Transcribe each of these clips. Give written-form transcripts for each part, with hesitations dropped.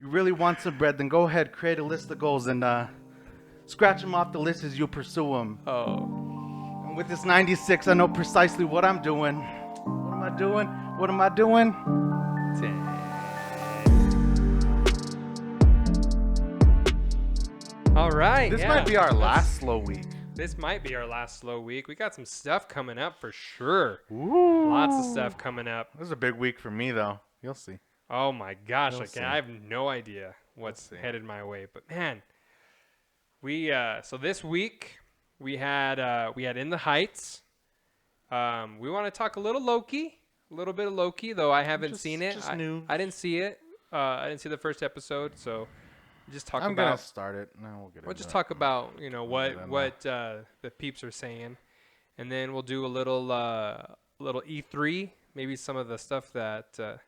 you really want some bread, then go ahead, create a list of goals and scratch them off the list as you pursue them. Oh. And with this 96, I know precisely what I'm doing. What am I doing? What am I doing? Dang. All right. This yeah. might be our last slow week. This might be our last slow week. We got some stuff coming up for sure. Ooh. Lots of stuff coming up. This is a big week for me, though. You'll see. Oh my gosh, We'll see. I have no idea what's headed my way. But man, we so this week we had In the Heights. We want to talk a little Loki, a little bit of Loki, though I haven't seen it. Just news. I didn't see it. I didn't see the first episode, so just talk I'm about. gonna start it. No, We'll just talk about what the peeps are saying, and then we'll do a little E3, maybe some of the stuff that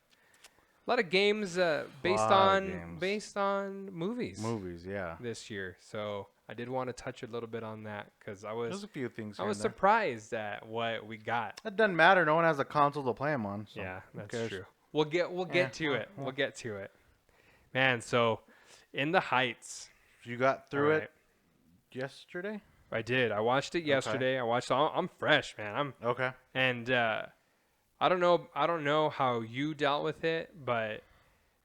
a lot of games based on movies. Movies, yeah. This year, so I did want to touch a little bit on that because There's a few things. I was surprised at what we got. It doesn't matter. No one has a console to play them on. So Yeah, that's true. We'll get to it. We'll get to it, man. So, In the Heights. You got through it yesterday? I did. I watched it yesterday. I'm fresh, man. I'm okay. And I don't know how you dealt with it, but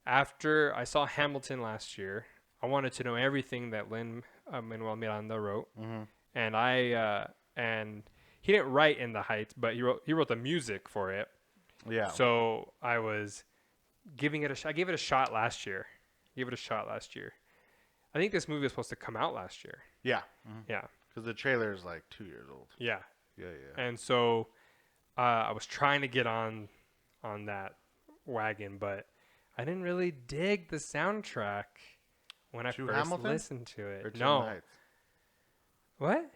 after I saw Hamilton last year, I wanted to know everything that Lin-Manuel Miranda wrote. Mm-hmm. And he didn't write In the Heights, but he wrote the music for it. Yeah. So I was giving it a shot. I gave it a shot last year. I think this movie was supposed to come out last year. Yeah. Mm-hmm. Yeah. Because the trailer is like 2 years old. Yeah. Yeah. And so I was trying to get on that wagon, but I didn't really dig the soundtrack when I first listened to it. Or to no. In the Heights? What?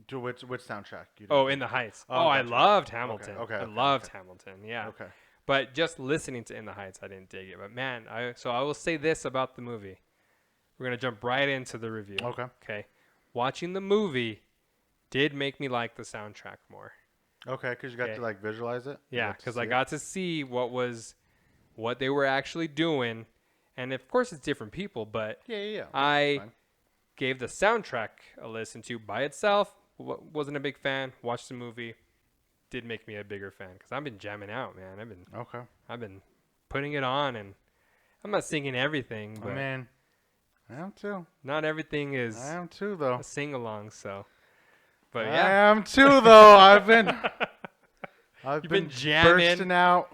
To which soundtrack? In the Heights. I loved Hamilton. Okay. I loved Hamilton. Yeah. Okay. But just listening to In the Heights, I didn't dig it. But man, I will say this about the movie. We're gonna jump right into the review. Okay. Watching the movie did make me like the soundtrack more. Okay, because you got to like visualize it. Yeah, because I got to see what they were actually doing, and of course it's different people. But yeah. I gave the soundtrack a listen to by itself. Wasn't a big fan. Watched the movie. Did make me a bigger fan because I've been jamming out, man. I've been putting it on, and I'm not singing everything, but man, I am too. Not everything is. I am too, though. A sing along, so. But I am too, though. I've been jamming, bursting out.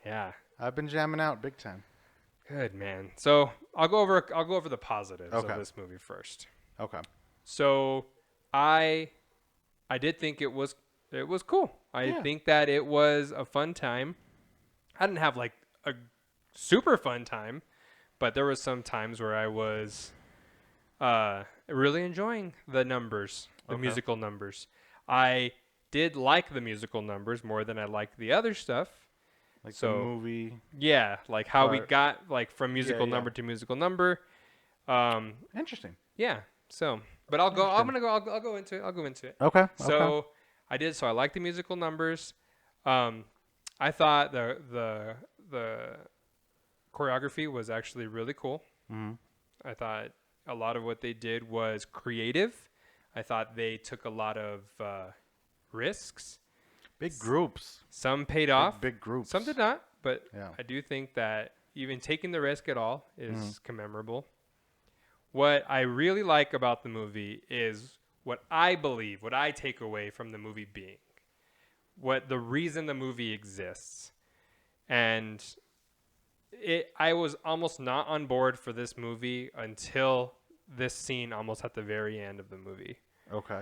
Yeah, I've been jamming out big time. Good, man. So I'll go over the positives of this movie first. Okay. So I did think it was cool. I think that it was a fun time. I didn't have like a super fun time, but there was some times where I was really enjoying the numbers, the musical numbers. I did like the musical numbers more than I liked the other stuff. Like the movie. Yeah, like how we got like from musical number to musical number. Interesting. Yeah. So, but I'll go into it. Okay. So I did. So I like the musical numbers. I thought the choreography was actually really cool. Mm-hmm. I thought a lot of what they did was creative. I thought they took a lot of risks. Big groups. Some paid off. Big groups. Some did not. But I do think that even taking the risk at all is commemorable. What I really like about the movie is what I take away from the movie being. What the reason the movie exists. And I was almost not on board for this movie until this scene almost at the very end of the movie. Okay.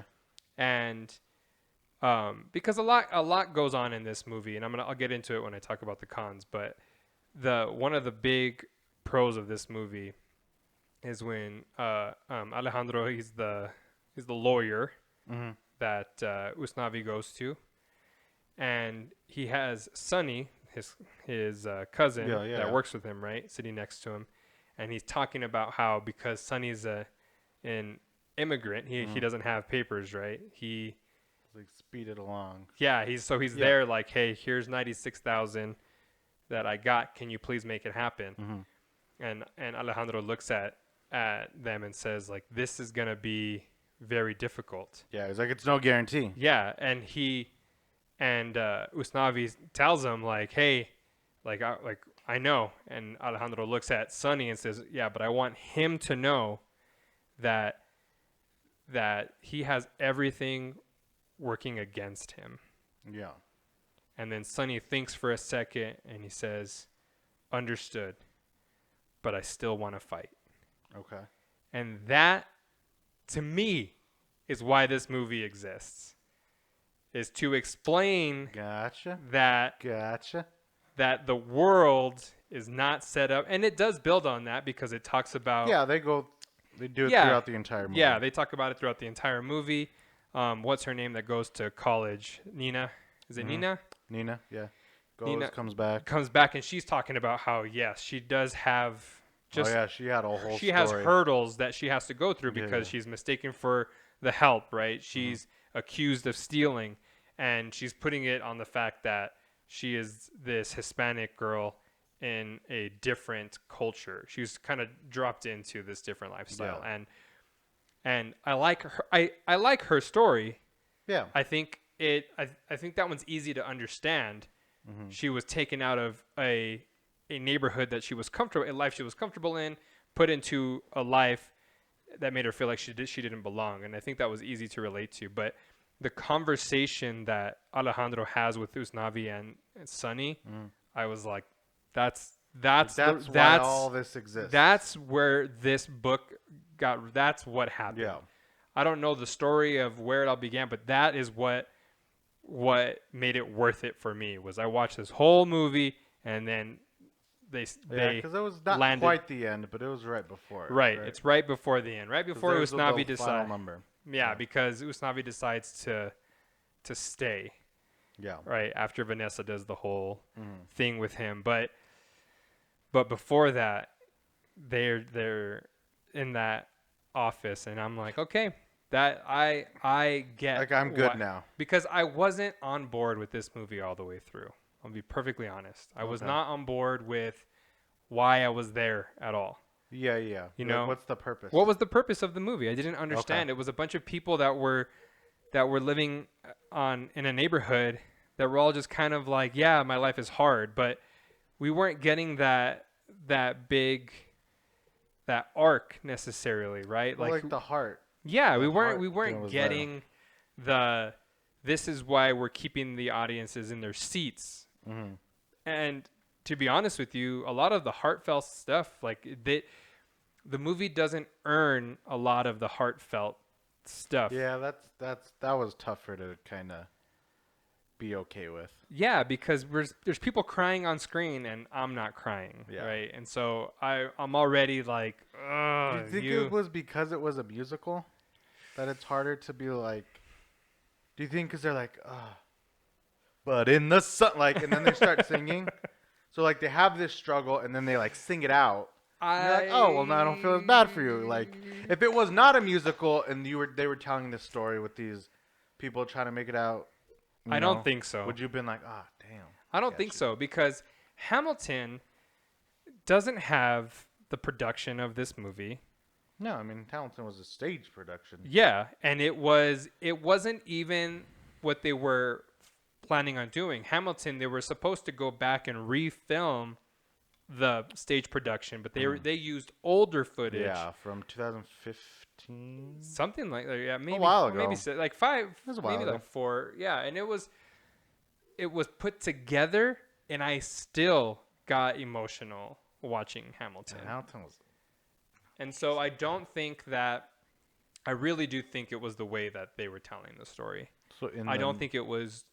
And because a lot goes on in this movie, and I'll get into it when I talk about the cons, but one of the big pros of this movie is when Alejandro, he's the lawyer that Usnavi goes to, and he has Sonny, his cousin that works with him, right, sitting next to him, and he's talking about how because Sonny's an immigrant, he doesn't have papers, right? He like speed it along. Yeah, he's there like, hey, here's 96,000 that I got. Can you please make it happen? and Alejandro looks at them and says like, this is gonna be very difficult. Yeah, he's like, it's no guarantee. Yeah, and Usnavi tells him like, hey, I know. And Alejandro looks at Sonny and says, yeah, but I want him to know that he has everything working against him. Yeah. And then Sonny thinks for a second and he says, understood, but I still want to fight. Okay. And that, to me, is why this movie exists. Is to explain Gotcha. that the world is not set up. And it does build on that because it talks about... Yeah, they do it throughout the entire movie. Yeah, they talk about it throughout the entire movie. What's her name that goes to college? Nina? Is it Nina? Nina, yeah. Nina Comes back. Comes back and she's talking about how, yes, she does have... Just, she had a whole She story. has hurdles that she has to go through because she's mistaken for the help, right? She's accused of stealing, and she's putting it on the fact that she is this Hispanic girl in a different culture. She's kind of dropped into this different lifestyle, and I like her. I like her story. Yeah. I think I think that one's easy to understand. She was taken out of a neighborhood that she was comfortable, a life she was comfortable in, put into a life that made her feel like she didn't belong. And I think that was easy to relate to. But the conversation that Alejandro has with Usnavi and Sonny, I was like, that's why all this exists. That's where this book that's what happened. Yeah. I don't know the story of where it all began, but that is what made it worth it for me. Was I watched this whole movie and then because it was not quite the end, but it was right before it. Right, it's right before the end, right before Usnavi decides. Yeah, because Usnavi decides to stay. Yeah. Right after Vanessa does the whole thing with him, but before that, they're in that office, and I'm like, okay, that I get. Like, I'm good now, because I wasn't on board with this movie all the way through. I'll be perfectly honest. I was not on board with why I was there at all. Yeah, yeah. You know, what's the purpose? What was the purpose of the movie? I didn't understand. It was a bunch of people that were living in a neighborhood that were all just kind of like, yeah, my life is hard, but we weren't getting that big arc necessarily, right? Well, like the heart. Yeah, we weren't getting this is why we're keeping the audiences in their seats. And to be honest with you, a lot of the heartfelt stuff, like the movie doesn't earn a lot of the heartfelt stuff. Yeah, that was tougher to kind of be okay with. Yeah, because there's people crying on screen and I'm not crying, right? And so I'm already like, ugh. Do you think it was because it was a musical that it's harder to be like? Do you think because they're like, but in the sun, like, and then they start singing, so like they have this struggle and then they like sing it out. And you're like, oh well, now I don't feel as bad for you. Like, if it was not a musical and they were telling this story with these people trying to make it out. I don't think so. Would you have been like, damn? I don't think so, because Hamilton doesn't have the production of this movie. No, I mean, Hamilton was a stage production. Yeah, and it wasn't even what they were planning on doing. Hamilton, they were supposed to go back and refilm the stage production, but they used older footage. Yeah, from 2015. Something like that. Yeah, maybe a while ago. Maybe like 5, maybe ago. like 4. Yeah, and it was put together, and I still got emotional watching Hamilton. Yeah, Hamilton was. And so I really do think it was the way that they were telling the story. So I don't think it was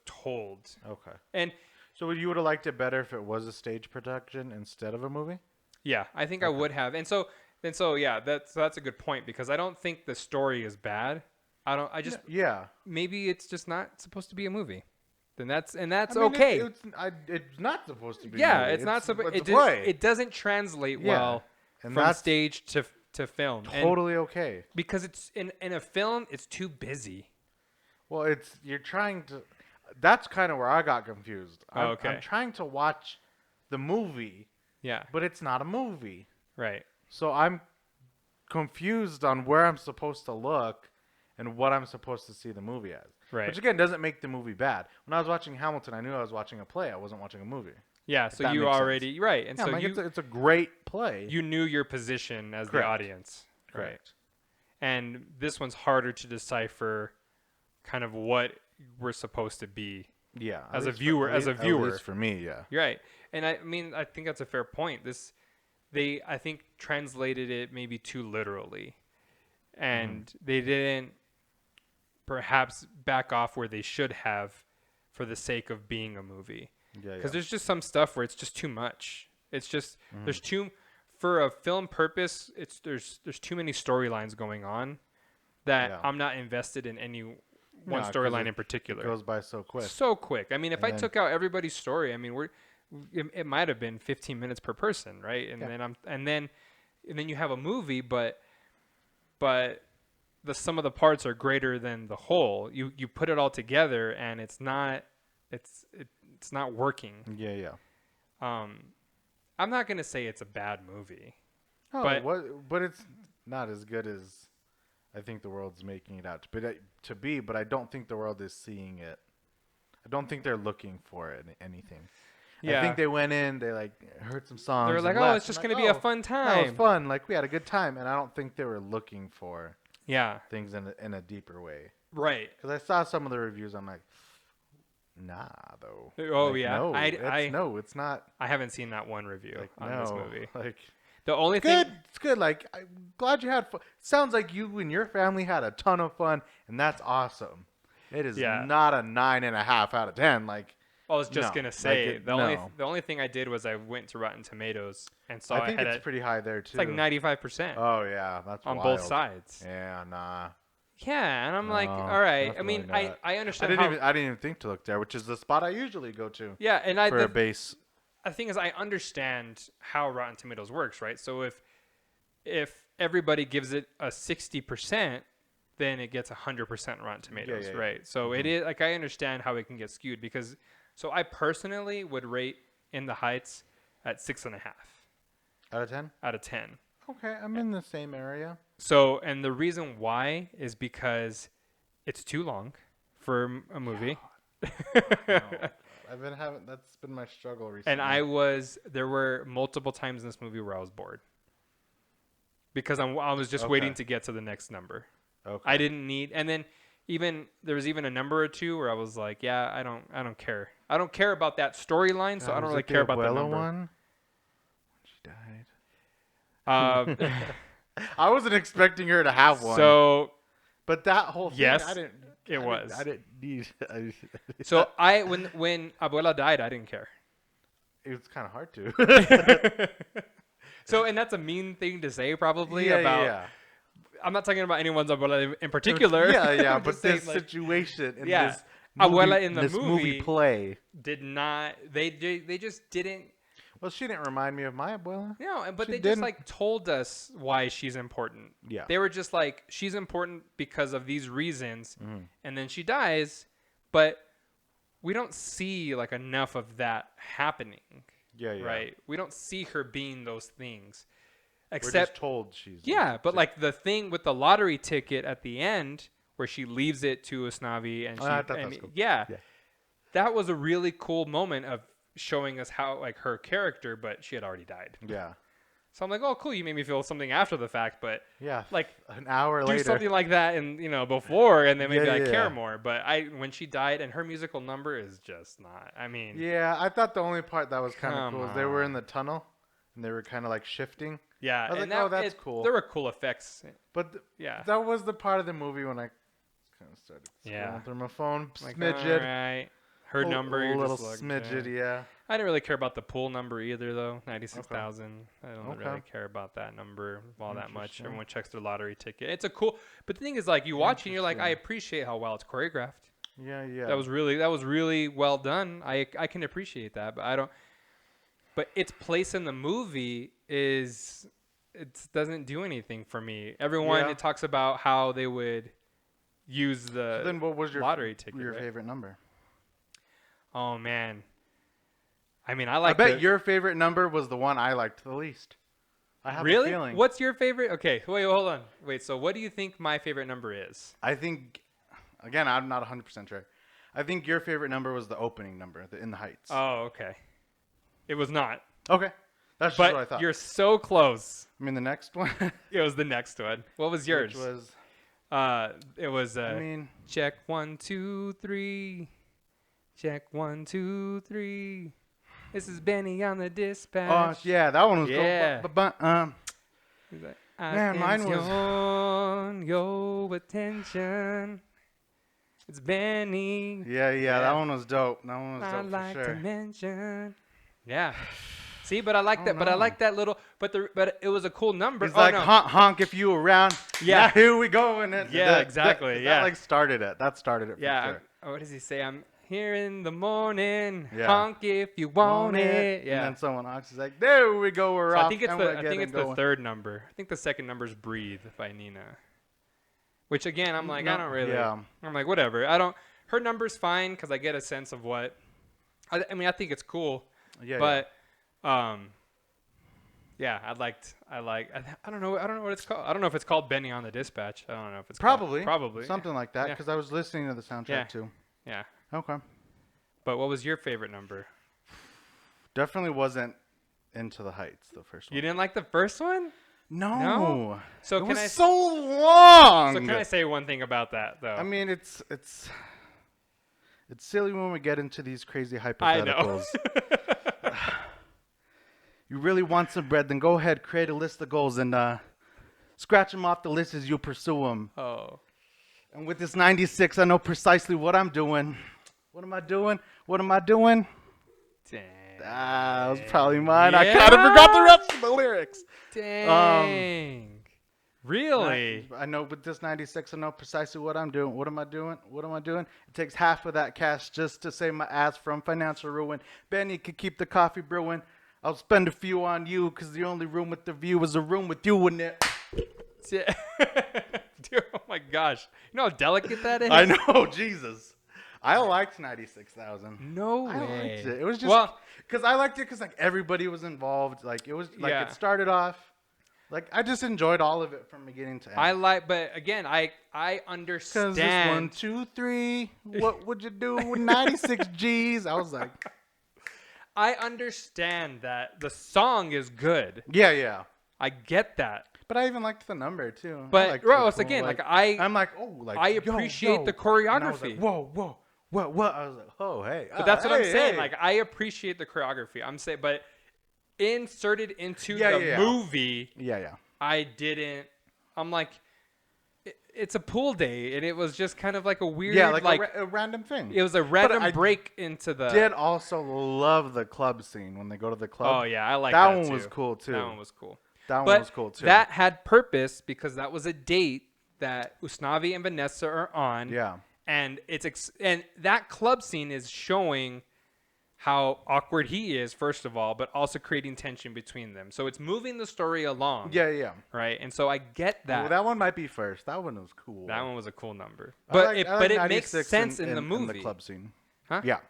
told. Okay. And so you would have liked it better if it was a stage production instead of a movie? Yeah, I think I would have. And so yeah, that's a good point, because I don't think the story is bad. Maybe it's just not supposed to be a movie. Then that's okay. It's not supposed to be. Yeah, a movie. it's not supposed. It doesn't translate well from stage to film. Totally okay. Because it's in a film, it's too busy. Well, you're trying to. That's kind of where I got confused. I'm trying to watch the movie, Yeah. but it's not a movie. Right. So I'm confused on where I'm supposed to look and what I'm supposed to see the movie as. Right. Which again doesn't make the movie bad. When I was watching Hamilton, I knew I was watching a play. I wasn't watching a movie. Yeah. If So that you makes already sense. right, and Yeah, so I'm like, you it's a great play. you knew your position as Correct. the audience. Right. Correct. And this one's harder to decipher, kind of what we're supposed to be. Yeah. As at a least viewer- for, as a at viewer. least for me, yeah. You're right. And I mean, I think that's a fair point. They I think translated it maybe too literally, and they didn't perhaps back off where they should have for the sake of being a movie. Yeah. Because there's just some stuff where it's just too much. It's just there's too for a film purpose. There's too many storylines going on that Yeah. I'm not invested in any one Yeah, 'cause storyline it- in particular. It goes by so quick. So quick. I mean, if And I then- took out everybody's story, I mean, it might have been 15 minutes per person, right? And Yeah. then you have a movie, but the sum of the parts are greater than the whole. You put it all together, and it's not working. Yeah. I'm not gonna say it's a bad movie. Oh, But- but it's not as good as I think the world's making it out to be. But I don't think the world is seeing it. I don't think they're looking for it anything. Yeah. I think they went in, they like heard some songs. They're and like, oh, left. it's just I'm gonna like, be a "Oh, fun That time. was fun. Like we had a good time, and I don't think they were looking for Yeah. things in a deeper way. Right. Because I saw some of the reviews, I'm like, nah, though. Oh, Like, yeah. No, it's not. I haven't seen that one review Like, on no, this movie. like. The only Good. thing. It's good. Like, I'm glad you had fun. Sounds like you and your family had a ton of fun, and that's awesome. It is Yeah. not a 9.5 out of 10. Like, I was just No, gonna like say it- the only no. the only thing I did was I went to Rotten Tomatoes and saw I think it had it's pretty high there too. it's like 95% Oh yeah, that's on wild. both sides. Yeah, nah. Yeah, and I'm like, No, all right. I definitely mean, not. I I understand didn't how. even think to look there, which is the spot I usually go to Yeah, and for a the base. thing is, I understand how Rotten Tomatoes works, right? So if everybody gives it a 60%, then it gets 100% Rotten Tomatoes, yeah. right? So it is like I understand how it can get skewed because. So I personally would rate In the Heights at 6.5 Out of 10? out of 10. Okay, I'm in the same area. So, and the reason why is because it's too long for a movie. No, I've been having that's been my struggle recently. And there were multiple times in this movie where I was bored. Because I was just waiting Okay. to get to the next number. Okay. I didn't need, and then there was even a number or two where I was like, yeah, I don't care. I don't care about that storyline, so I don't was really it the care about the Abuela number. one? She died. Uh, I wasn't expecting her to have one. so But that whole thing, Yes, I didn't. it was. I didn't need. so when Abuela died, I didn't care. It was kind of hard to. So, and that's a mean thing to say, probably yeah, about. yeah. I'm not talking about anyone's Abuela in particular. Yeah. I'm But just saying, this like, situation in yeah, this Abuela in the this movie play. did not. They just didn't. Well, she didn't remind me of my abuela. No, but She they didn't. just like told us why she's important. Yeah. They were just like, she's important because of these reasons, Mm-hmm. and then she dies, but we don't see like enough of that happening. Yeah. Right? We don't see her being those things. We're Except just told she's. yeah, but like the thing with the lottery ticket at the end where she leaves it to Usnavi and she I thought that was cool. yeah. Yeah. That was a really cool moment of showing us how like her character, but she had already died. Yeah. So I'm like, oh cool, you made me feel something after the fact, but Yeah. like An hour do later. something like that and before and then maybe Yeah, I yeah, care yeah. more. But when she died and her musical number is just not. I mean Yeah, I thought the only part that was kind of Come cool is they were in on. the tunnel and they were kind of like shifting. yeah, I was and like, oh, that's cool. There were cool effects. But Yeah. that was the part of the movie when I kind of started scrolling Yeah. through my phone. Like, Smidget. all right. Her number, A you're little just like, smidget, eh. yeah. I didn't really care about the pool number either, though. 96,000. I don't Okay. really care about that number all that much. Interesting. Everyone checks their lottery ticket. It's a cool, but the thing is, like, you watch it and you're like, I Interesting. appreciate how well it's choreographed. Yeah, yeah. That was really well done. I can appreciate that, but I don't. But its place in the movie it doesn't do anything for me. Everyone Yeah. it talks about how they would use the Then what was your lottery ticket. Your right? favorite number? Oh man. I mean, I I like bet your favorite number was the one I liked the least. I have Really? a feeling. What's your favorite? Okay, wait, hold on. Wait, so what do you think my favorite number is? I think, again, I'm not 100% sure. I think your favorite number was the opening number, the In the Heights. Oh, okay. It was not. Okay. That's just what I But thought. you're so close. I mean, the next one. It was the next one. What was yours? Which was, It was I mean, check 1, 2, 3. Check 1, 2, 3. This is Benny on the oh, dispatch. yeah, that one was Yeah. He's like, Man, mine was- "Attention, your attention. It's Benny. yeah, that one was dope. That one was I'd dope like for to sure. mention. Yeah. See, but I like Oh, that. But I no. like that little. But it was a cool number. He's Oh, like, no. honk if you around. Yeah. Now here we go. And it, Yeah, exactly, yeah. That like started it. That started it for Yeah. sure. What does he say? I'm here in the morning. Yeah. Honk if you want it. Yeah. And then someone honks. He's like, there we go. We're So off. I think it's and the we're I think getting it's the going. third number. I think the second number is "Breathe" by Nina. Which again, I'm like, I don't really. Yeah. I'm like, whatever. I don't. Her number's fine because I get a sense of what. I mean, I think it's cool. Yeah. But yeah, I don't know what it's called. I don't know if it's called Benny on the Dispatch. I don't know if it's Probably. probably Something like that. Yeah. Because I was listening to the soundtrack Yeah. too. Yeah. Okay. But what was your favorite number? Definitely wasn't Into the Heights, the first one. You didn't like the first one? No. No? So it can was I so long. So can I say one thing about that though? I mean, it's silly when we get into these crazy I hypotheticals. know. You really want some bread? Then go ahead, create a list of goals and scratch them off the list as you pursue them. Oh. And with this 96, I know precisely what I'm doing. What am I doing? What am I doing? Dang. That was probably mine. I kind of Yeah? forgot the rest of the lyrics. Dang. Really? I know with this 96, I know precisely what I'm doing. What am I doing? What am I doing? It takes half of that cash just to save my ass from financial ruin. Benny could keep the coffee brewing. I'll spend a few on you because the only room with the view is a room with you in it. Yeah. Dude, oh my gosh. You know how delicate that is? I know, Jesus. I liked 96,000. No I way. liked it. It was just Well, because I liked it because like everybody was involved. Like it was like Yeah. it started off. Like I just enjoyed all of it from beginning to end. but again, I Because this 1, understand. 2, 3. What would you do with 96 G's? I was like, I understand that the song is good. yeah. I get that. But I even liked the number too. I But liked Ross, the again, cool, I'm like, oh, like I yo, appreciate yo. the And I was like, choreography. whoa. What? I was like, oh, hey. But that's what I'm hey, saying. hey. Like I appreciate the choreography. I'm saying, but inserted into Yeah, the yeah. movie, Yeah. I didn't. I'm like, it's a pool day, and it was just kind of like a weird, Yeah, like a random thing. it was a random I break into the. did also love the club scene when they go to the club. Oh yeah, I like that that one too. was cool too. That one was cool. That one But was cool too. that had purpose because that was a date that Usnavi and Vanessa are on. Yeah. And and that club scene is showing how awkward he is, first of all, but also creating tension between them. So it's moving the story along. Yeah. Right. And so I get that. Well, that one might be first. That one was cool. That one was a cool number. I But like it makes 96 sense in the movie. the club scene. Huh? Yeah.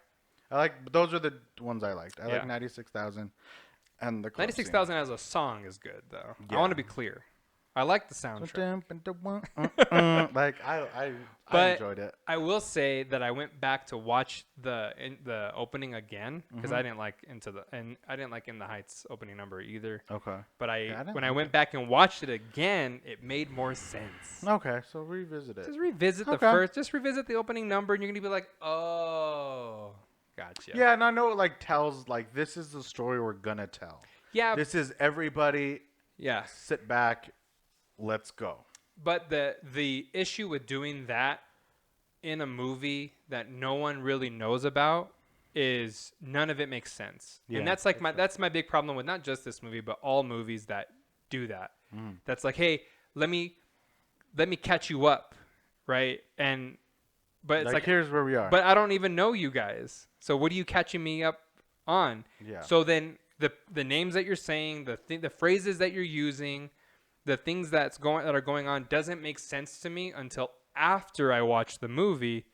Those are the ones I liked. I Yeah. like 96,000 and the club 96,000 as a song is good, though. I Yeah. want to be clear. I like the soundtrack. scene. Like I But enjoyed it. I will say that I went back to watch the opening again because I didn't like I didn't like In the Heights opening number either. Okay. But I didn't when I like went back and watched it again, it made more sense. Okay, so revisit it. Just revisit Okay. just revisit the opening number, and you're gonna be like, oh, gotcha. Yeah, and I know it like tells like this is the story we're gonna tell. Yeah. This is everybody Yeah. sit back, let's go. But the issue with doing that in a movie that no one really knows about is none of it makes sense. Yeah, And that's like that's my big problem with not just this movie, but all movies that do that. That's like, hey, let me catch you up, right? But it's like here's where we are. but I don't even know you guys. So what are you catching me up on? Yeah. So then the names that you're saying, the phrases that you're using, the things that are going on doesn't make sense to me until after I watch the movie,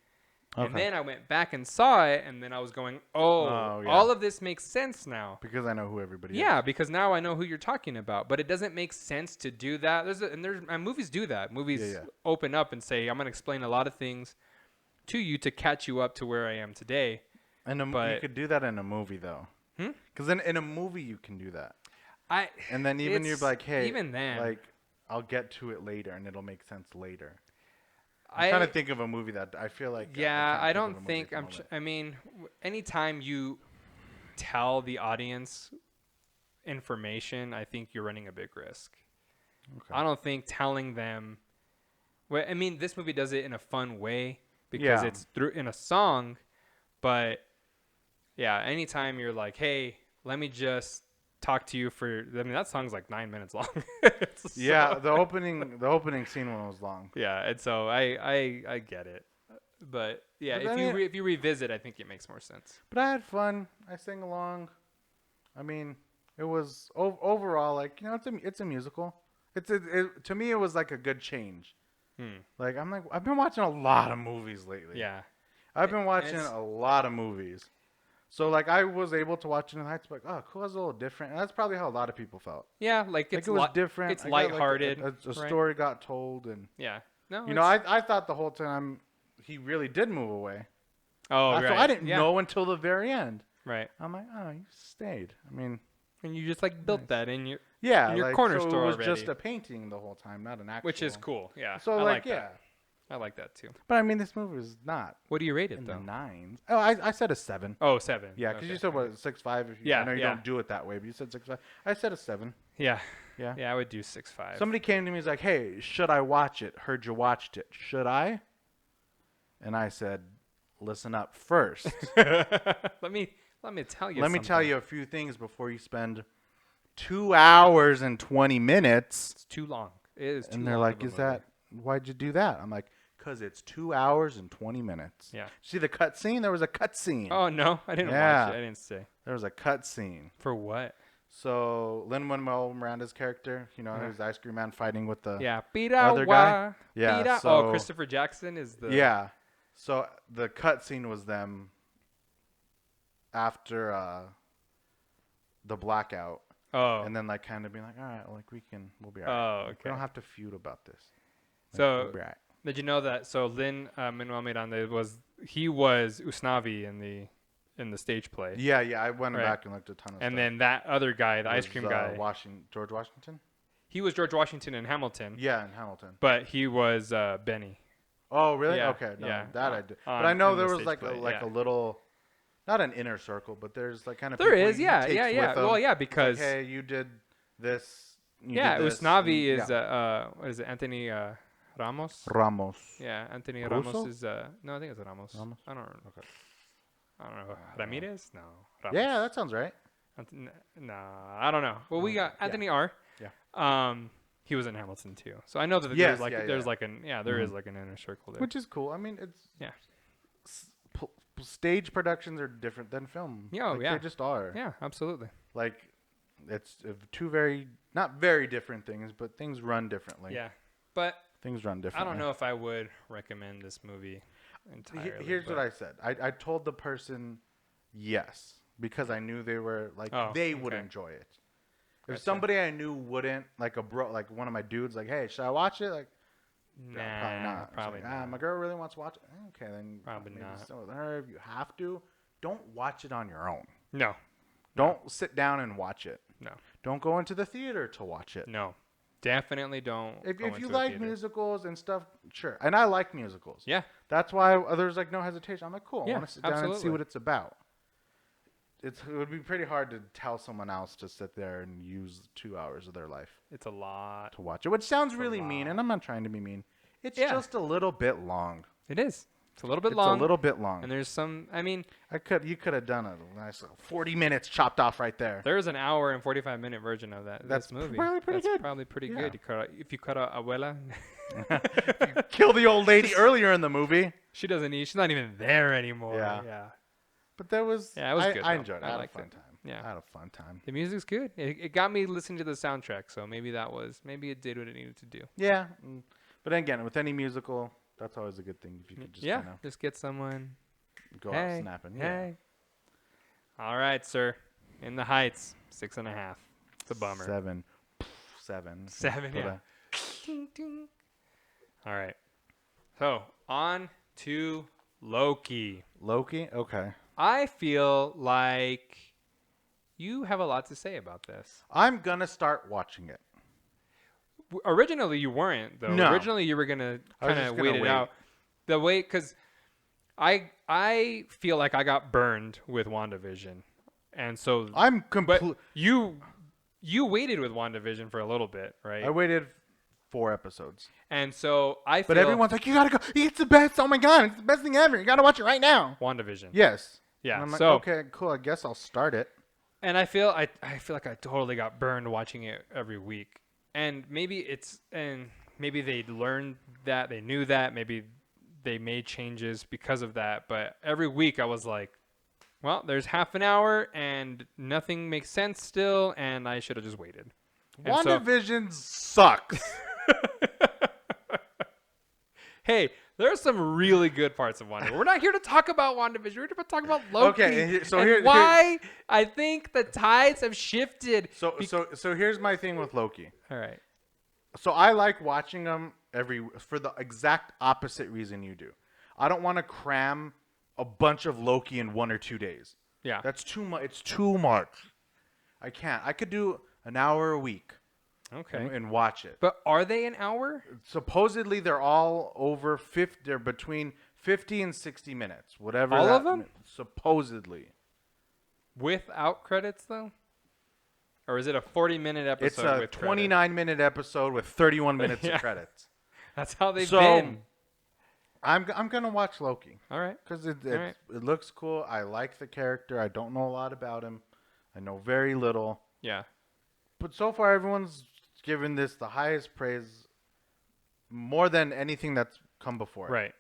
And then I went back and saw it, and then I was going, Oh, yeah. all of this makes sense now. Because I know who everybody is. Yeah, because now I know who you're talking about. But it doesn't make sense to do that. And movies do that. Movies open up and say, I'm going to explain a lot of things to you to catch you up to where I am today. And you could do that in a movie, though. Because in a movie, you can do that. And then even you're like, hey, even then, like, I'll get to it later, and it'll make sense later. I'm trying to think of a movie that I feel like. Yeah, I don't think I mean, anytime you tell the audience information, I think you're running a big risk. Okay. I don't think telling them. Well, I mean, this movie does it in a fun way because it's in a song, but yeah, anytime you're like, hey, let me just talk to you for. I mean, that song's like 9 minutes long. The opening scene one was long. Yeah, and so I get it, but yeah, if you revisit, I think it makes more sense. But I had fun. I sang along. I mean, it was overall like it's a musical. To me it was like a good change. Like I've been watching a lot of movies lately. Yeah, I've been watching a lot of movies. So, like, I was able to watch In the Heights, like, oh, cool, it's a little different. And that's probably how a lot of people felt. Yeah, like it was different. It's lighthearted. A story got told. And yeah. No, I thought the whole time he really did move away. Oh, right. So I didn't know until the very end. Right. I'm like, oh, you stayed. I mean. And you just, like, built that in your like, corner so store it was already. just a painting the whole time, not an actual. Which is cool, yeah. So, I like, that. I like that too. But I mean, this movie is not. What do you rate it in though? The 9s. Oh, I said a 7. Oh, 7. Yeah, because you said what 6.5. I know you don't do it that way, but you said 6.5. I said a 7. Yeah. Yeah. Yeah, I would do 6.5. Somebody came to me and was like, "Hey, should I watch it? Heard you watched it. Should I?" And I said, "Listen up first. Let me tell you. Let me tell you a few things before you spend 2 hours and 20 minutes. It's too long. It is too long. And they're like, "Is that? Why'd you do that?" I'm like, "Cause it's 2 hours and 20 minutes." Yeah. See the cut scene? There was a cut scene. Oh no, I didn't watch it. I didn't say. There was a cut scene. For what? So Lin-Manuel Miranda's character, there's the ice cream man fighting with the other guy. Yeah. So, Christopher Jackson is the. Yeah. So the cut scene was them after the blackout. Oh. And then like kind of being like, all right, like we'll be all right. Oh, okay. We don't have to feud about this. So we'll be all right. Did you know that? So Lin-Manuel Miranda was Usnavi in the stage play. Yeah. I went back and looked at a ton of stuff. And then that other guy, the ice cream guy, George Washington. He was George Washington in Hamilton. Yeah, in Hamilton. But he was Benny. Oh, really? Yeah, okay. No, yeah. That I did. But I know there was like a little, not an inner circle, but there's like kind of. There is, yeah. Well, yeah, because. Like, hey, you did this. Usnavi is what is it? Anthony Ramos. Ramos. Yeah, Anthony Russo? Ramos is no, I think it's Ramos. I don't know. Okay. I don't know. Ramirez? No. Ramos. Yeah, that sounds right. No, I don't know. Well, we got Anthony R. Yeah. He was in Hamilton too, so I know that there is like an inner circle there, which is cool. I mean, it's stage productions are different than film. Yeah, they just are. Yeah, absolutely. Like, it's two not very different things, but things run differently. Yeah, but things run differently. I don't know if I would recommend this movie entirely. Here's what I said. I told the person yes because I knew they were like they would enjoy it. If somebody I knew wouldn't, like like one of my dudes, like, hey, should I watch it? Like, nah, probably not. My girl really wants to watch it. Okay, then probably not. So with her, if you have to, don't watch it on your own. No. Don't sit down and watch it. No. Don't go into the theater to watch it. No. Definitely don't. If you like musicals and stuff, sure. And I like musicals. Yeah. That's why there's like no hesitation. I'm like, cool. Yeah, I want to sit down and see what it's about. It would be pretty hard to tell someone else to sit there and use 2 hours of their life. It's a lot to watch it, which sounds really mean, and I'm not trying to be mean. It's just a little bit long. It is. It's a little bit long. It's a little bit long. And there's some. I mean, you could have done a nice 40 minutes chopped off right there. There's an hour and 45-minute version of this movie. Probably pretty good. Probably pretty good. If you cut out Abuela, if you kill the old lady earlier in the movie. She's not even there anymore. Yeah. But that was. Yeah, it was good. I enjoyed it. I had a liked fun it. time. Yeah, I had a fun time. The music's good. It got me listening to the soundtrack, so maybe it did what it needed to do. Yeah, but then again, with any musical, That's always a good thing if you could just yeah, kind of just get someone. go Hey, out snapping. Yeah. hey. All right, sir. In the Heights, 6.5. It's a bummer. 7. 7, Put yeah. Ding, ding. All right. So on to Loki. Loki? Okay. I feel like you have a lot to say about this. I'm going to start watching it. Originally, you weren't, though. No. Originally, you were going to I was kind just of gonna wait it wait. out. The way, because I feel like I got burned with WandaVision. And so, I'm but complete. you waited with WandaVision for a little bit, right? I waited 4 episodes. And so I feel But everyone's like, you got to go. It's the best. Oh my God. It's the best thing ever. You got to watch it right now. WandaVision. Yes. Yeah. And I'm like, So okay, cool. I guess I'll start it. and I feel like I totally got burned watching it every week. And maybe they learned that, they knew that, maybe they made changes because of that. But every week I was like, well, there's half an hour and nothing makes sense still, and I should have just waited. And so- WandaVision sucks. Hey, there are some really good parts of WandaVision. We're not here to talk about WandaVision. We're here to talk about Loki. Okay, so and here- why I think the tides have shifted. So here's my thing with Loki. All right. So I like watching them for the exact opposite reason you do. I don't want to cram a bunch of Loki in 1 or 2 days. Yeah. That's too much. It's too much. I can't. I could do an hour a week Okay. and watch it. But are they an hour? Supposedly they're all over 50. They're between 50 and 60 minutes. Whatever. All that of them? Supposedly. Without credits, though? Or is it a 40-minute episode It's a with 29-minute episode with 31 minutes Yeah. of credits. That's how they've So, been. I'm gonna watch Loki All right. because it right. looks cool. I like the character. I don't know a lot about him. I know very little. Yeah. But so far, everyone's given this the highest praise, more than anything that's come before. it. Right.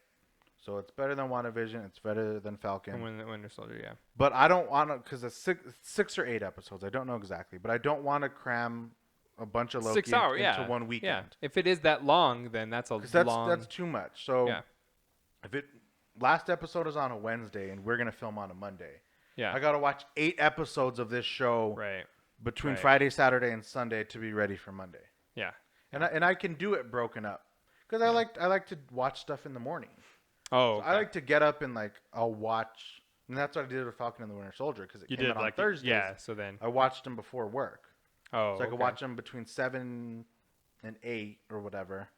So it's better than WandaVision. It's better than Falcon. And Winter Soldier, yeah. But I don't want to, because it's 6 or 8 episodes. I don't know exactly. But I don't want to cram a bunch of Loki 6 hours, into yeah. one Yeah. weekend. If it is that long, then that's a Because that's, long. that's too much. So Yeah. if last episode is on a Wednesday and we're going to film on a Monday, Yeah. I got to watch 8 episodes of this show Right. between Right. Friday, Saturday, and Sunday to be ready for Monday. Yeah. And I can do it broken up because I like to watch stuff in the morning. Oh. So I like to get up and I'll watch, and that's what I did with Falcon and the Winter Soldier because it you came did out on like Thursdays. Yeah. So then. I watched them before work, Oh. so I could watch them between 7 and 8 or whatever,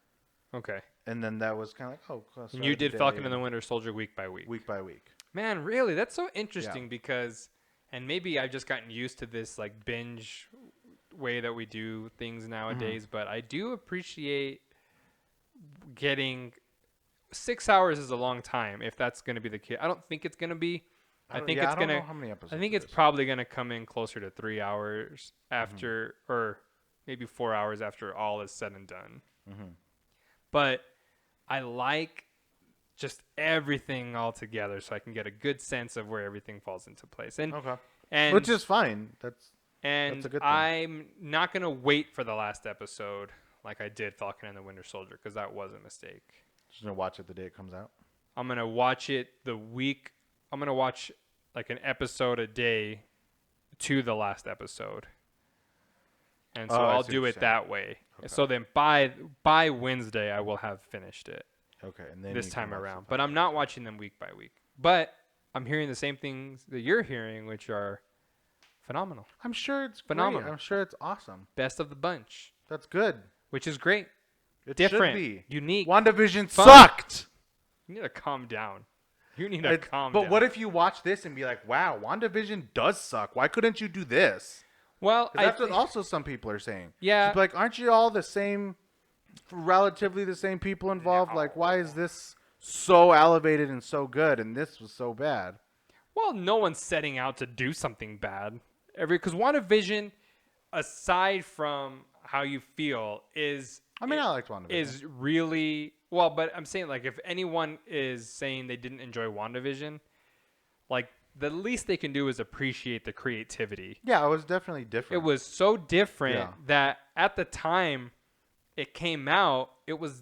Okay. and then that was kind of like, oh, cool, And start you of the did Falcon day, and the Winter Soldier week by week. week by week. Man, really? That's so interesting because, and maybe I've just gotten used to this like binge way that we do things nowadays, but I do appreciate getting 6 hours is a long time if that's going to be the case. I don't think it's going to be. I think it's I don't going know to. how many episodes. I think it it's is. probably going to come in closer to 3 hours after, or maybe 4 hours after all is said and done. But I like just everything all together so I can get a good sense of where everything falls into place. And Okay, and which is fine. That's and a good thing. I'm not going to wait for the last episode like I did Falcon and the Winter Soldier because that was a mistake. just gonna watch it the day it comes out. I'm going to watch it the week. I'm going to watch like an episode a day to the last episode. And so Oh, I I'll see what do you're it saying. that way. Okay. So then by Wednesday I will have finished it Okay, and then this you can time watch around. the But I'm not watching them week by week. But I'm hearing the same things that you're hearing, which are phenomenal. I'm sure it's Phenomenal. Great. I'm sure it's awesome. Best of the bunch, That's good. which is great. It Different, should be. unique. WandaVision fun. sucked. You need to calm down. You need to calm But down. what if you watch this and be like, "Wow, WandaVision does suck. Why couldn't you do this?" Well, 'Cause that's what also some people are saying. Yeah. Just be like, aren't you all the same, relatively the same people involved? No. Like, why is this so elevated and so good, and this was so bad? Well, no one's setting out to do something bad. Because WandaVision, aside from how you feel, I mean, I liked WandaVision. is really well. But I'm saying, like, if anyone is saying they didn't enjoy WandaVision, like, the least they can do is appreciate the creativity. Yeah, it was definitely different. It was so different Yeah. that at the time it came out, it was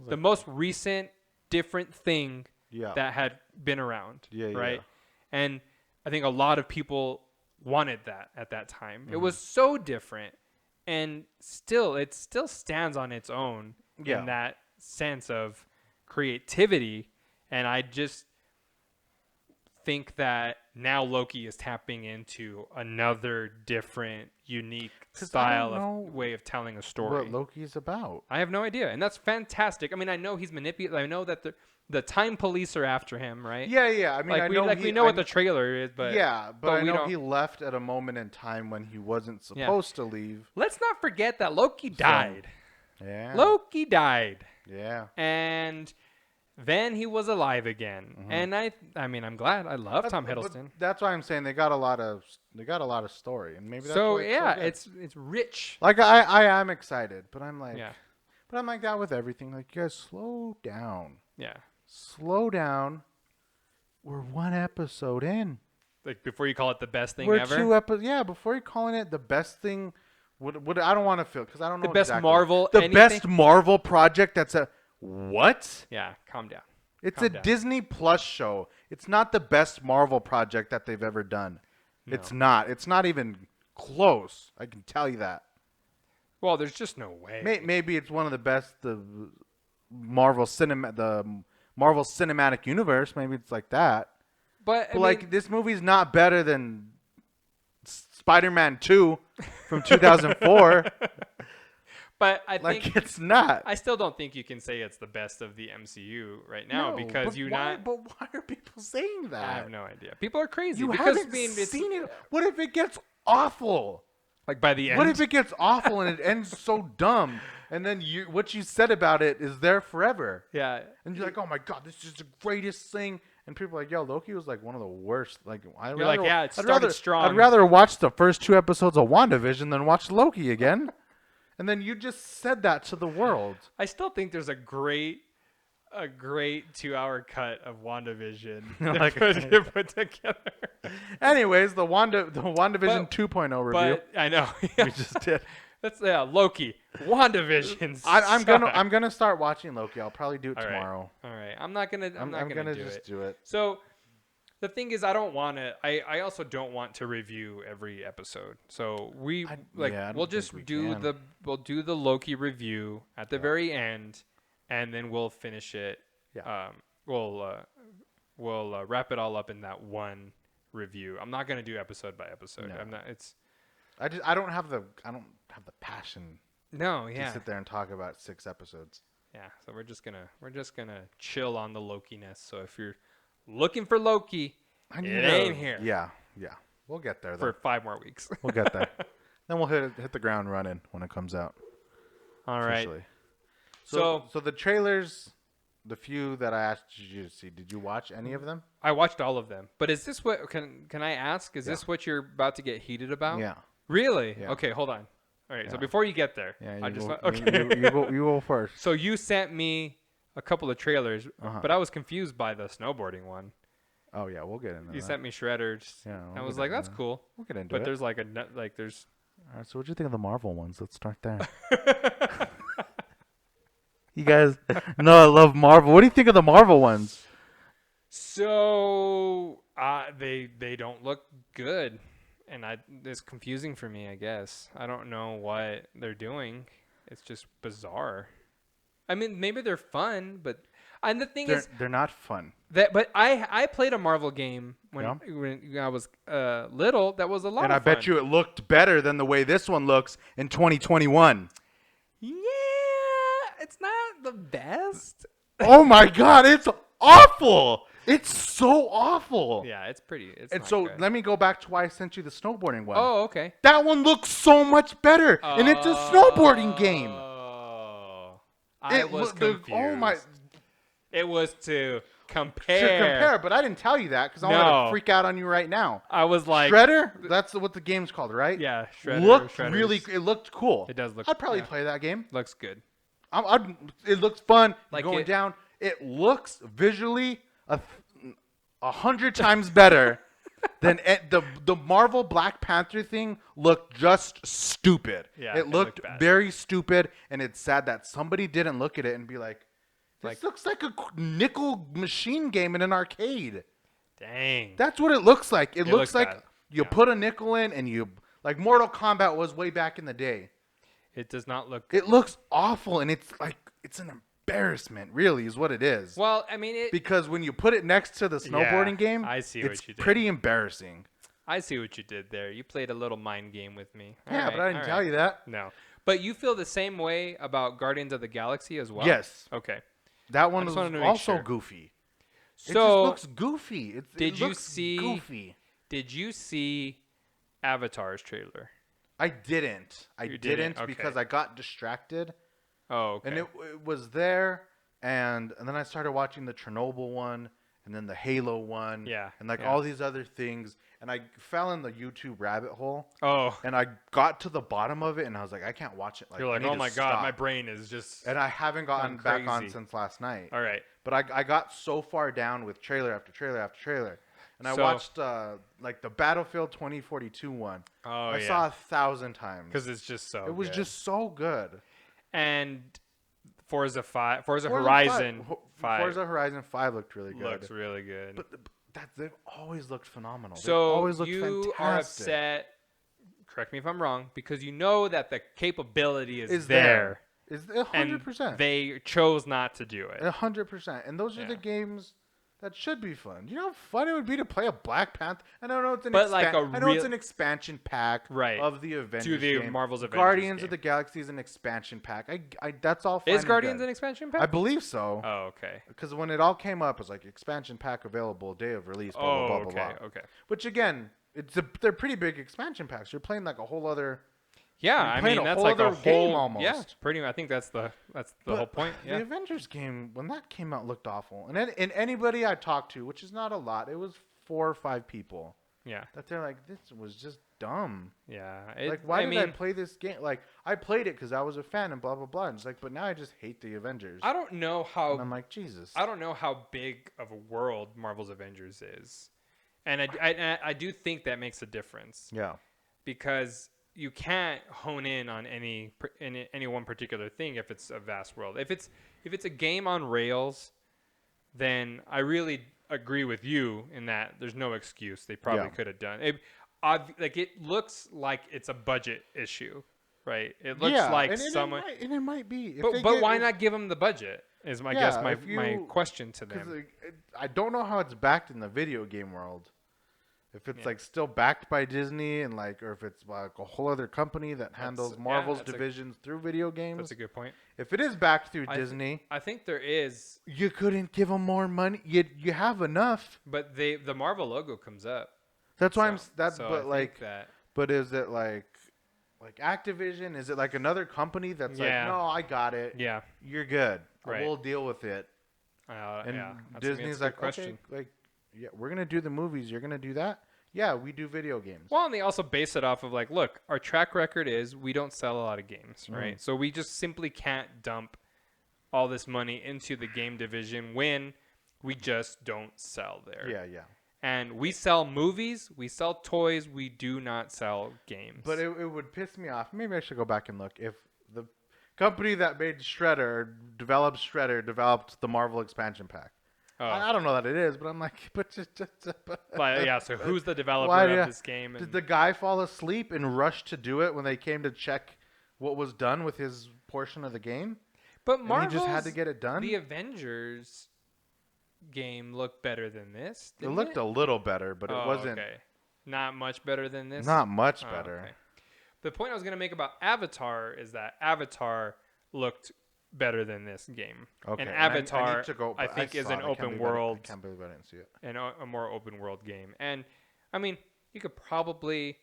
the most recent different thing Yeah. that had been around. Yeah, right. yeah. And I think a lot of people wanted that at that time. Mm-hmm. It was so different, and it still stands on its own Yeah. in that sense of creativity. And I just think that now Loki is tapping into another different, unique 'Cause I style don't know of way of telling a story. What Loki's about? I have no idea, and that's fantastic. I mean, I know he's manipulating. I know that the time police are after him, right? Yeah, yeah. I mean, Like I we know we know what the trailer is, but yeah, but but I we know don't- he left at a moment in time when he wasn't Yeah. supposed to leave. let's not forget that Loki died. Yeah. Loki died, Yeah. and then he was alive again. Mm-hmm. And I mean, I'm glad. I love Tom But Hiddleston. that's why I'm saying they got a lot of story, and maybe that's So why it's yeah, so good. it's rich. Like I am excited, but I'm like, Yeah, but I'm like that with everything. Like, you guys, slow down, yeah. slow down. We're one episode in. Like before you call it the best thing We're ever. 2 episodes. Yeah, before you're calling it the best thing, what I don't want to feel because I don't know The best exactly. Marvel the anything? best Marvel project. That's a what? Yeah, calm down. It's Calm a down. Disney Plus show. It's not the best Marvel project that they've ever done. No. It's not. It's not even close. I can tell you that. Well, there's just no way. Maybe it's one of the best the Marvel Cinematic Universe. Maybe it's like that. But I But like mean, this movie's not better than Spider-Man 2 from 2004. but I Like think it's not. I still don't think you can say it's the best of the MCU right now No, because but you why, not. But why are people saying that? I have no idea. People are crazy You because haven't I mean, it's seen it. What if it gets awful? like by the end. What if it gets awful and it ends so dumb? And then what you said about it is there forever. Yeah. And you're like, oh my god, this is the greatest thing. And people are like, yo, Loki was like one of the worst. Like, You're like, yeah, it started rather, strong. I'd rather watch the first 2 episodes of WandaVision than watch Loki again. And then you just said that to the world. I still think there's a great 2-hour cut of WandaVision Like- put together. Anyways, the WandaVision But- 2.0 review But I know. we just did. That's Loki. WandaVision. I'm gonna start watching Loki. I'll probably do it All right. tomorrow. All right. I'm not gonna do just it. do it. So the thing is, I don't want to. I also don't want to review every episode. So I don't we'll think just we do can. we'll do the Loki review at the very end, and then we'll finish it. Yeah. We'll wrap it all up in that one review. I'm not gonna do episode by episode. No. I'm not. It's I don't have the passion no. to Yeah. sit there and talk about 6 episodes. Yeah. So we're just gonna chill on the Loki-ness. So if you're looking for Loki, it ain't here. Yeah. We'll get there though. For 5 more weeks. We'll get there. Then we'll hit the ground running when it comes out. All right. officially. So So the trailers, the few that I asked you to see, did you watch any of them? I watched all of them. But is this what can I ask? Is Yeah. this what you're about to get heated about? Yeah. Really? Yeah. Okay, hold on. All right. So Yeah. before you get there, Yeah. I You just go, want, okay. you go first. So you sent me a couple of trailers, Uh-huh. but I was confused by the snowboarding one. Oh yeah, we'll get into You that. sent me shredders. Yeah, I we'll was get like, into that's that. cool. We'll get into But it. there's like there's All right, so what do you think of the Marvel ones? Let's start there. You guys know I love Marvel. What do you think of the Marvel ones? So they don't look good, and it's confusing for me. I guess I don't know what they're doing. It's just bizarre. I mean, maybe they're fun, but and the thing is They're not fun. that. But I played a Marvel game when I was little. That was a lot. And of I bet fun. you it looked better than the way this one looks in 2021. Yeah, it's not the best. Oh my god, it's awful. It's so awful. Yeah, it's pretty. It's And not so good. let me go back to why I sent you the snowboarding one. Oh, okay. That one looks so much better. And it's a snowboarding game. Oh, I was look- confused. Oh my. It was to compare. To compare, but I didn't tell you that because I want No. to freak out on you right now. I was like, Shredder? That's what the game's called, right? yeah, Shredder. Looked Shredders. really. It looked cool. It does look. I'd probably yeah, play that game. looks good. It looks fun. Like Going it- down. It looks visually 100 times better than the Marvel Black Panther thing. Looked just stupid. Yeah, it it looked looked bad. very stupid, and it's sad that somebody didn't look at it and be like, This looks like a nickel machine game in an arcade. Dang. That's what it looks like. It looks like bad. you put a nickel in and you like Mortal Kombat was way back in the day. It does not look It looks awful, and it's an embarrassment, really, is what it is. Well, I mean, because when you put it next to the snowboarding game, I see it's what you did. pretty embarrassing. I see what you did there. You played a little mind game with me. Yeah, but I didn't tell you that. No. But you feel the same way about Guardians of the Galaxy as well? Yes. Okay. That one was also goofy. So it just looks goofy. Did you see Avatar's trailer? I didn't. I You didn't okay. because I got distracted. Oh, okay. And it was there, and then I started watching the Chernobyl one, and then the Halo one, and like all these other things, and I fell in the YouTube rabbit hole. Oh. And I got to the bottom of it, and I was like, I can't watch it. Like, you're like, oh my god, my brain is just. And I haven't gotten back on since last night. All right. But I got so far down with trailer after trailer after trailer. And I watched like the Battlefield 2042 one. Oh, I saw 1,000 times. Because it's just so It was just so good. And Forza Horizon 5. Forza Horizon 5 looked really good. Looks really good. But they've always looked phenomenal. So they've always looked you fantastic. are upset, correct me if I'm wrong, because you know that the capability is there. Is 100%. And they chose not to do it. 100%. And those are the games that should be fun. You know how fun it would be to play a Black Panther? I don't know. I know it's an expansion pack of the Avengers to the game. Marvel's Avengers Guardians game. of the Galaxy is an expansion pack. That's all fine. Is Guardians an expansion pack? I believe so. Oh, okay. Because when it all came up, it was like expansion pack available, day of release, blah, blah, blah, blah. Okay. Which again, they're pretty big expansion packs. You're playing like a whole other. Yeah, I mean that's like a whole game almost. Yeah, pretty. I think that's the whole point. Yeah. The Avengers game when that came out looked awful, and anybody I talked to, which is not a lot, it was 4 or 5 people. Yeah. That they're like, this was just dumb. Yeah. Like, why did I play this game? Like, I played it because I was a fan and blah blah blah. And it's like, but now I just hate the Avengers. I don't know how. And I'm like, Jesus. I don't know how big of a world Marvel's Avengers is, and I do think that makes a difference. Yeah. Because you can't hone in on any one particular thing if it's a vast world. If it's a game on rails, then I really agree with you in that there's no excuse. They probably could have done it. It looks like it's a budget issue, right? It looks like someone. And it might be. But why not give them the budget? Is my question to them. I don't know how it's backed in the video game world. If it's like still backed by Disney and like, or if it's like a whole other company that handles Marvel's divisions through video games. That's a good point. If it is backed through Disney, I think there is. You couldn't give them more money. You have enough. But the Marvel logo comes up. That's why But is it like Activision? Is it like another company that's like, no, I got it. Yeah, you're good. Right. We'll deal with it. And Disney's like, okay, like. Yeah, we're gonna do the movies. You're gonna do that. Yeah, we do video games. Well, and they also base it off of like, look, our track record is we don't sell a lot of games, right? So we just simply can't dump all this money into the game division when we just don't sell there. Yeah. And we sell movies, we sell toys, we do not sell games. But it would piss me off. Maybe I should go back and look. If the company that made developed the Marvel expansion pack. Oh. I don't know that it is, but I'm like, so who's the developer of this game? Did the guy fall asleep and rush to do it when they came to check what was done with his portion of the game? But Marvel just had to get it done. The Avengers game looked better than this. It looked a little better, but it wasn't. Okay. Not much better than this. Not much better. Okay. The point I was going to make about Avatar is that Avatar looked better than this game. Okay. And Avatar, I think, is an open world. I can't believe I didn't see it. And a more open world game. And I mean, you could probably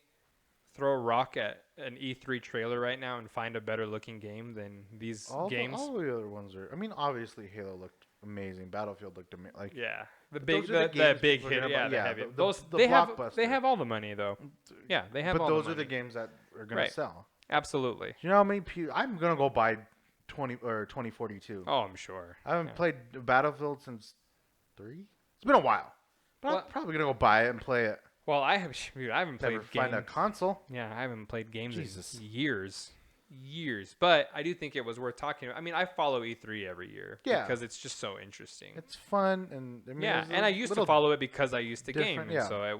throw a rock at an E3 trailer right now and find a better looking game than these games. All the other ones are. I mean, obviously Halo looked amazing. Battlefield looked amazing. Like, yeah, the big hit. Yeah, the heavy. They have all the money though. Yeah, they have. But all those the are the games that are gonna sell. Absolutely. You know how many people? I'm gonna go buy 2042. Oh, I'm sure. I haven't played Battlefield since 3. It's been a while, but I'm probably gonna go buy it and play it. Well, I haven't played games. Find a console. Yeah, I haven't played games in years. years, but I do think it was worth talking about. I mean, I follow E3 every year Yeah. because it's just so interesting. It's fun, and I mean, Yeah, it's and I used to follow it because I used to game, different, and yeah. so it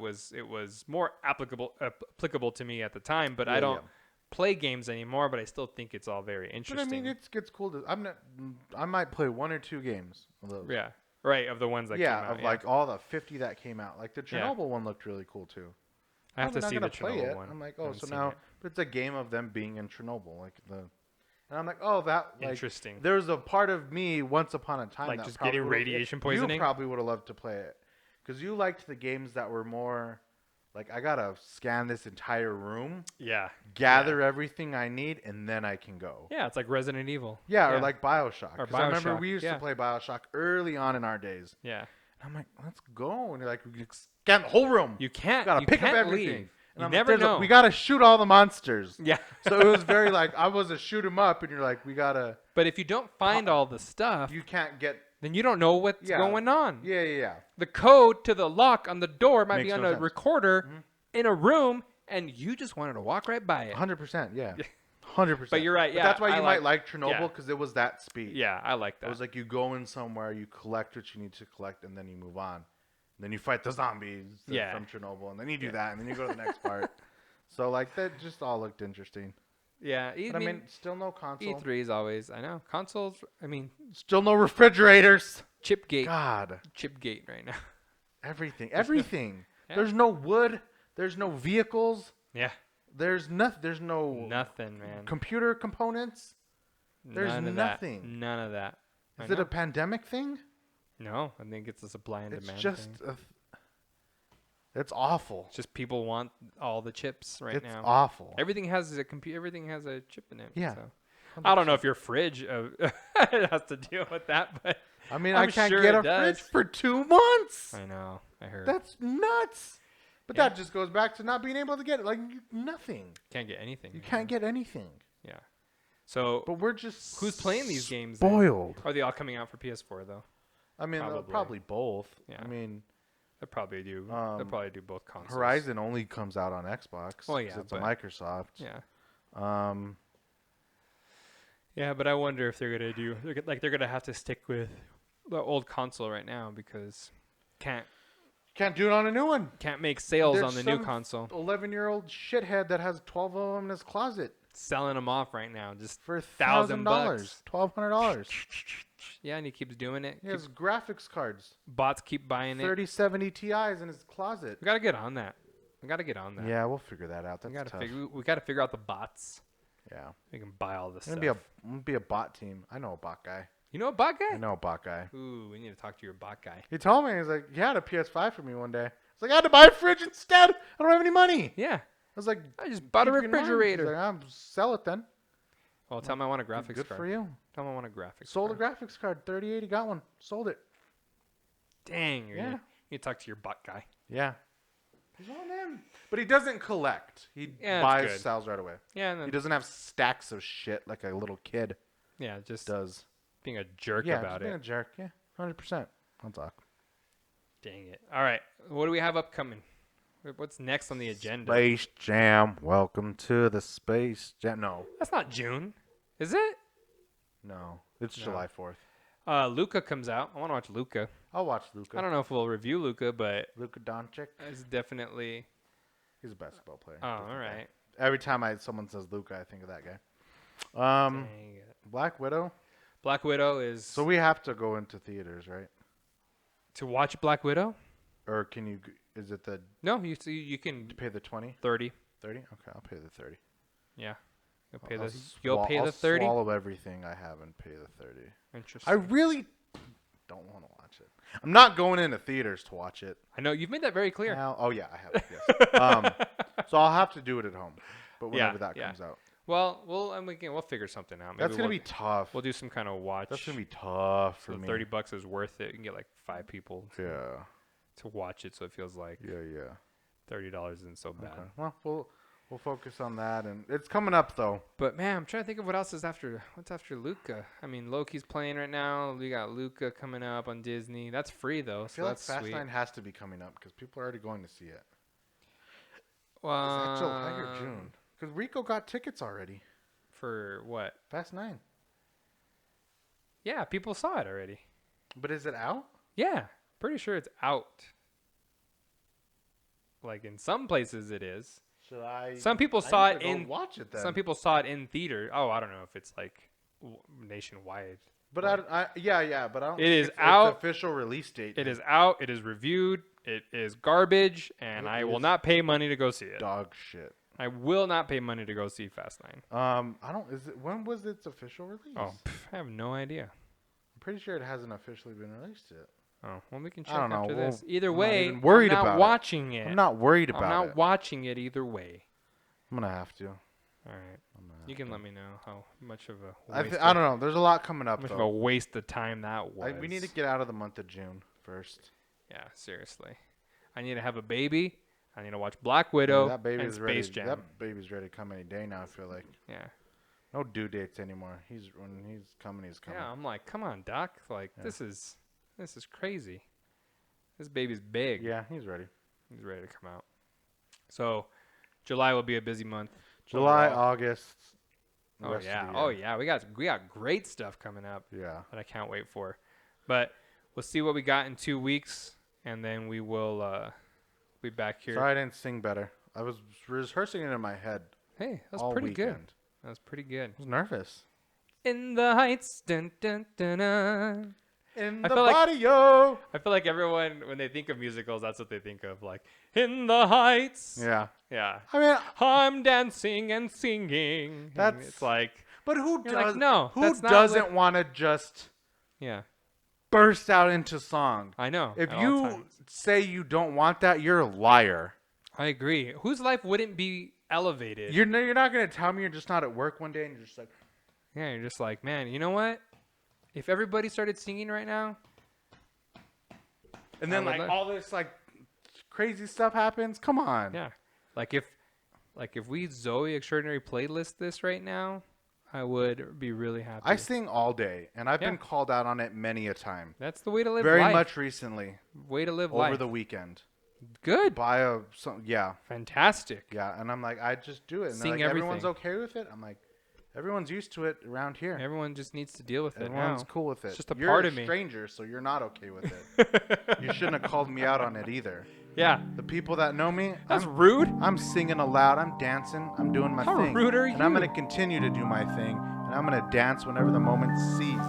was more applicable to me at the time. But Yeah, I don't yeah. play games anymore, but I still think it's all very But interesting. I mean, it's cool to. I might play 1 or 2 games of those. Yeah, right. Of the ones that came out. Of like all the 50 that came out. Like the Yeah. Chernobyl one looked really cool too. I have to I'm see not the gonna play Chernobyl it. one. I'm like, I oh, haven't so seen now, it. but it's a game of them being in Chernobyl, and I'm like, oh, that like, Interesting. There's a part of me once upon a time Like that just probably getting would've- radiation poisoning? You probably would have loved to play it, because you liked the games that were more, like I gotta scan this entire room, Yeah. gather everything I need, and then I can go. Yeah, it's like Resident Evil. Yeah, or like BioShock. Or 'Cause I remember BioShock, we used yeah. to play BioShock early on in our days. Yeah. And I'm like, let's go. And you're like, we scan the whole room. You can't. gotta you pick can't up everything. leave. And You I'm never like, know. we gotta shoot all the monsters. Yeah. So it was very like I was a shoot 'em up, and you're like, we gotta. But if you don't find all the stuff, You can't get. then you don't know what's Yeah. going on. Yeah. The code to the lock on the door might be Makes on no a sense. recorder in a room, and you just wanted to walk right by it. 100%. Yeah. 100%. But you're right. Yeah. That's why I you might like Chernobyl, yeah. because it was that speed. Yeah, I like It that. was like you go in somewhere, you collect what you need to collect, and then you move on. And then you fight the zombies Yeah. from Chernobyl, and then you do that, and then you go to the next part. So like that just all looked interesting. yeah. But I mean, still no console. E3 is always. I know consoles. I mean, Still no refrigerators. Chipgate. God, Chipgate right now. everything. Yeah. There's no wood. There's no vehicles. Yeah. There's nothing. There's no Nothing, man. computer components. There's None of nothing. That. None of that. Is it a pandemic thing? No, I think it's a supply and It's demand just. thing. It's awful. It's just people want all the chips right It's now. awful. Everything has a Everything has a chip in it. Yeah. So. I don't know if your fridge has to deal with that, but I mean, I'm I can't sure get it a does. fridge for 2 months. I know. I heard. That's nuts. But Yeah. that just goes back to not being able to get it. Like nothing. Can't get anything. You right can't now. get anything. Yeah. So But we're just who's playing these games? then? spoiled. Are they all coming out for PS4 though? I mean, Probably. probably both. Yeah. I mean, They probably do. They'll probably do both consoles. Horizon only comes out on Xbox. Well, 'cause yeah, it's a but- Microsoft. Yeah. Yeah, But I wonder if they're gonna have to stick with the old console right now because can't can't do it on a new one. make sales There's on the new some console. 11-year-old shithead that has 12 of them in his closet Selling them off right now, just for $1,000, $1,000, $1,200. yeah, and he keeps doing it. He has graphics cards, Bots keep buying it. 3070 Ti's in his closet. We gotta get on that. Yeah, we'll figure that out. we That's gotta tough. we gotta figure out the bots. Yeah, We can buy all this I'm stuff. gonna be a bot team. I know a bot guy. You know a bot guy? I know a bot guy. Ooh, we need to talk to your bot guy. He told me, he's like, he had a PS5 for me one day. It's like, I had to buy a fridge instead. I don't have any money. Yeah, I was like, I just bought a keep in mind. He's refrigerator. like, I'll sell it then. Well, tell him I want a graphics Good card. for you. Tell him I want a graphics Sold a card. graphics card, 3080, got one. Sold it. Dang, Yeah. you need to talk to your bot guy. Yeah. He's on him. But he doesn't collect. He Yeah, that's buys, good. sells right away. Yeah, and He then, doesn't have stacks of shit like a little kid yeah, just does. being a jerk Yeah, about just being it. a jerk. Yeah, 100%. I'll talk. Dang it. All right, what do we have upcoming? What's next on the agenda? Space Jam. Welcome to the Space Jam. No. That's not June, is it? No. It's No. July 4th. Luca comes out. I want to watch Luca. I'll watch Luca. I don't know if we'll review Luca, but Luka Doncic. it's definitely. He's a basketball player. Oh, Different all guy. right. Every time someone says Luca, I think of that guy. Dang it. Black Widow. Black Widow is So we have to go into theaters, right? to watch Black Widow. Or can you? Is it the No, you can pay the 20, 30. 30? Okay, I'll pay the 30. Yeah, you'll pay I'll you'll pay I'll the 30. Swallow everything I have and pay the 30. Interesting. I really don't want to watch it. I'm not going into theaters to watch it. I know you've made that very clear. Oh yeah, I have. Yes. So I'll have to do it at home. But Yeah, whenever that yeah. comes out, Well, we'll figure something out. Maybe that's gonna we'll, be tough. We'll do some kind of watch. That's gonna be tough for so me. $30 is worth it. You can get like 5 people Yeah. to watch it, so it feels like Yeah. $30 isn't so bad. Okay. Well, we'll focus on that, and it's coming up though. But man, I'm trying to think of what else is after. What's after Luca? I mean, Loki's playing right now. We got Luca coming up on Disney. That's free though, I so feel like that's Fast sweet. 9 has to be coming up because people are already going to see it. Is Well, that July or June? Because Rico got tickets already. For what? Fast 9. Yeah, people saw it already. But is it out? Yeah, pretty sure it's out. Like in some places it is. Should I? Some people I saw need it to go in. watch it then. Some people saw it in theater. Oh, I don't know if it's like nationwide. But like, yeah, but I don't. It think is it's out. Its official release date. It is out. It is reviewed. It is garbage, and It I will is not pay money to go see it. dog shit. I will not pay money to go see Fast 9. I don't. Is it? When was its official release? Oh, I have no idea. I'm pretty sure it hasn't officially been released yet. Oh, well, we can check I don't know. after Well, this. Either I'm not way, even worried I'm not about it. watching it. I'm not worried I'm about not it. watching it either way. I'm gonna have to. All right. You can let me know how much of a I waste don't know. There's a lot coming up how much of a though. waste of time that was. We need to get out of the month of June first. Yeah, seriously. I need to have a baby. I need to watch Black Widow That baby's and ready. Space Jam. That baby's ready to come any day now. I feel like Yeah. no due dates anymore. When he's coming, he's coming. Yeah, I'm like, come on, Doc. Like Yeah. this is crazy. This baby's big. Yeah, he's ready. He's ready to come out. So, July will be a busy month. July, overall. August. Oh rest of yeah. the Oh year. yeah. We got great stuff coming up Yeah. that I can't wait for. But we'll see what we got in 2 weeks, and then we will be back here. Sorry I didn't sing better. I was rehearsing it in my head Hey, that's all pretty good. weekend. That was pretty good. I was nervous. In the heights, dun dun dun dun. In I the feel like- body, yo. I feel like everyone, when they think of musicals, that's what they think of, like in the heights. Yeah. Yeah. I mean, I'm dancing and singing. And That's- it's like, but who you're like, does? no, Who that's not doesn't what- want to just Yeah, burst out into song? I know. If at all you times. say you don't want that, you're a liar. I agree. Whose life wouldn't be elevated? You're not gonna tell me you're just not at work one day and you're just like, Yeah, you're just like, man, you know what? If everybody started singing right now, and then I would like love- all this like crazy stuff happens. Come on. yeah. Like if we Zoe Extraordinary playlist this right now, I would be really happy. I sing all day, and I've Yeah. been called out on it many a time. That's the way to live Very life. much recently, Way to live over life. the weekend. Good. Yeah, Fantastic. yeah, and I'm like, I just do it. And Sing they're like, everyone's everything. okay with it. I'm like, everyone's used to it around here. Everyone just needs to deal with it Everyone's now. cool with it. It's just a You're part a of me. stranger, so you're not okay with it. You shouldn't have called me out on it either. Yeah. The people that know me, That's rude. I'm singing aloud. I'm dancing. I'm doing my How thing. rude are And I'm you? gonna continue to do my thing, and I'm gonna dance whenever the moment ceases.